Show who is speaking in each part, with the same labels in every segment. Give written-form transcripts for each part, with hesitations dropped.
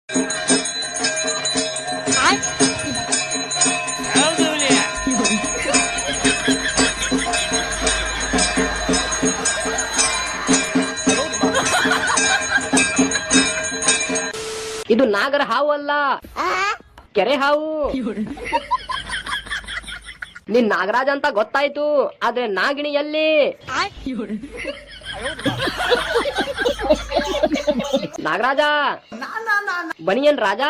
Speaker 1: ಇದು ನಾಗರ ಹಾವು ಅಲ್ಲ, ಕೆರೆ ಹಾವು. ನೀನ್ ನಾಗರಾಜ ಅಂತ ಗೊತ್ತಾಯ್ತು, ಆದ್ರೆ ನಾಗಿಣಿ ಎಲ್ಲಿ? ನಾಗರಾಜ ಬನಿಯನ್ ರಾಜ.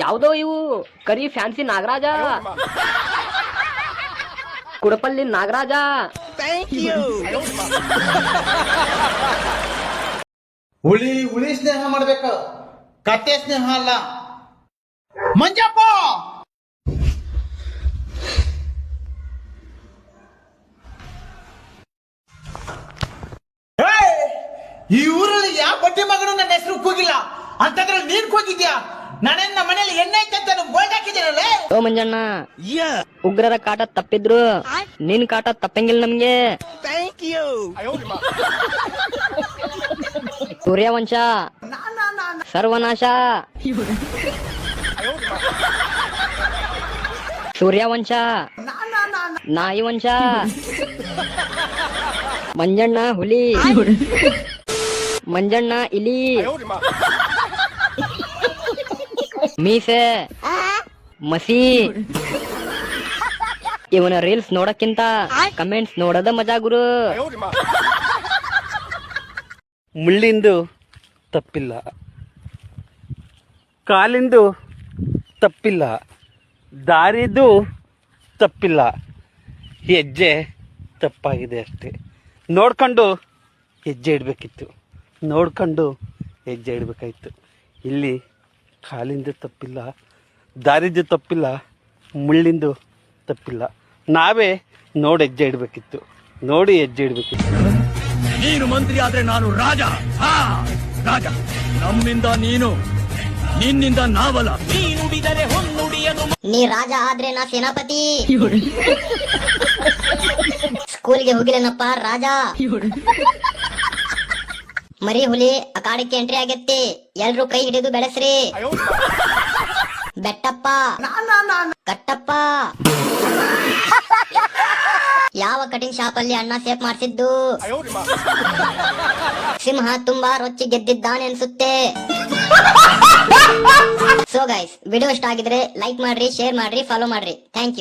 Speaker 1: ಯಾವ್ದೋ ಇವು ಕರಿ ಫ್ಯಾನ್ಸಿ ನಾಗರಾಜ, ಕುಡಪಲ್ಲಿ ನಾಗರಾಜ.
Speaker 2: ಹುಳಿ ಹುಳಿ ಸ್ನೇಹ ಮಾಡ್ಬೇಕು, ಕತ್ತೆ ಸ್ನೇಹ ಅಲ್ಲ. ಮಂಜಪ್ಪ, ಈ ಊರಲ್ಲಿ ಯಾವ ಬಡ್ಡಿ ಮಗನು ನನ್ನ ಹೆಸರು ಕೂಗಿಲ್ಲ, ಅಂತಂದ್ರೆ ನೀನ್ ಕೂಗಿದ್ಯಾ? ನನ್ನ ಮನೇಲಿ ಎಣ್ಣೆ ಐತೆ ಅಂತ ಬೋಲ್ಡ್ ಹಾಕಿದ್ದೀರಲ್ಲ.
Speaker 1: ಓ ಮಂಜಣ್ಣ, ಉಗ್ರರ ಕಾಟ ತಪ್ಪಿದ್ರು ನಿನ್ ಕಾಟ ತಪ್ಪಂಗಿಲ್ಲ ನಮ್ಗೆ. ಸೂರ್ಯವಂಶ ಸರ್ವನಾಶ, ಸೂರ್ಯವಂಶ ನಾಯಿ ವಂಶ. ಮಂಜಣ್ಣ ಹುಲಿ, ಮಂಜಣ್ಣ ಇಲಿ, ಮೀಸೆ ಮಸಿ. ಇವನ ರೀಲ್ಸ್ ನೋಡಕ್ಕಿಂತ ಕಮೆಂಟ್ಸ್ ನೋಡೋದ ಮಜಾ ಗುರು.
Speaker 3: ಮುಳ್ಳಿಂದು ತಪ್ಪಿಲ್ಲ, ಕಾಲಿಂದು ತಪ್ಪಿಲ್ಲ, ದಾರಿದು ತಪ್ಪಿಲ್ಲ, ಹೆಜ್ಜೆ ತಪ್ಪಾಗಿದೆ ಅಷ್ಟೇ. ನೋಡ್ಕೊಂಡು ಹೆಜ್ಜೆ ಇಡಬೇಕಿತ್ತು, ನೋಡ್ಕೊಂಡು ಹೆಜ್ಜೆ ಇಡಬೇಕಾಯ್ತು. ಇಲ್ಲಿ ಕಾಲಿಂದು ತಪ್ಪಿಲ್ಲ, ದಾರಿದು ತಪ್ಪಿಲ್ಲ, ಮುಳ್ಳಿಂದು ತಪ್ಪಿಲ್ಲ. ನಾವೇ ನೋಡಿ ಹೆಜ್ಜೆ ಇಡಬೇಕಿತ್ತು, ನೋಡಿ ಹೆಜ್ಜೆ ಇಡಬೇಕಿತ್ತು.
Speaker 4: ನೀನು ಮಂತ್ರಿ ಆದ್ರೆ ನಾನು ರಾಜ. ರಾಜ ನಮ್ಮಿಂದ ನೀನು, ನಿನ್ನಿಂದ ನಾವಲ್ಲ. ನೀನುಡಿದರೆ ಹೊನ್ನುಡಿಯನು.
Speaker 5: ನೀ ರಾಜ ಆದ್ರೆ ನಾ ಸೇನಾಪತಿ. ಸ್ಕೂಲ್ಗೆ ಹೋಗಿಲ್ಲನಪ್ಪ ರಾಜ. ಮರಿ ಹುಲಿ ಅಕಾಡಕ್ಕೆ ಎಂಟ್ರಿ ಆಗತ್ತೆ, ಎಲ್ರು ಕೈ ಹಿಡಿದು ಬೆಳೆಸ್ರಿ. ಬೆಟ್ಟಪ್ಪ ಕಟ್ಟಪ್ಪ, ಯಾವ ಕಟಿಂಗ್ ಶಾಪ್ ಅಲ್ಲಿ ಅಣ್ಣ ಸೇಫ್ ಮಾಡಿಸಿದ್ದು? ಸಿಂಹ ತುಂಬಾ ರೊಚ್ಚಿ ಗೆದ್ದಿದ್ದಾನೆ ಅನ್ಸುತ್ತೆ. ಸೊ ಗೈಸ್, ವಿಡಿಯೋ ಇಷ್ಟ ಆಗಿದ್ರೆ ಲೈಕ್ ಮಾಡ್ರಿ, ಶೇರ್ ಮಾಡ್ರಿ, ಫಾಲೋ ಮಾಡ್ರಿ. Thank you.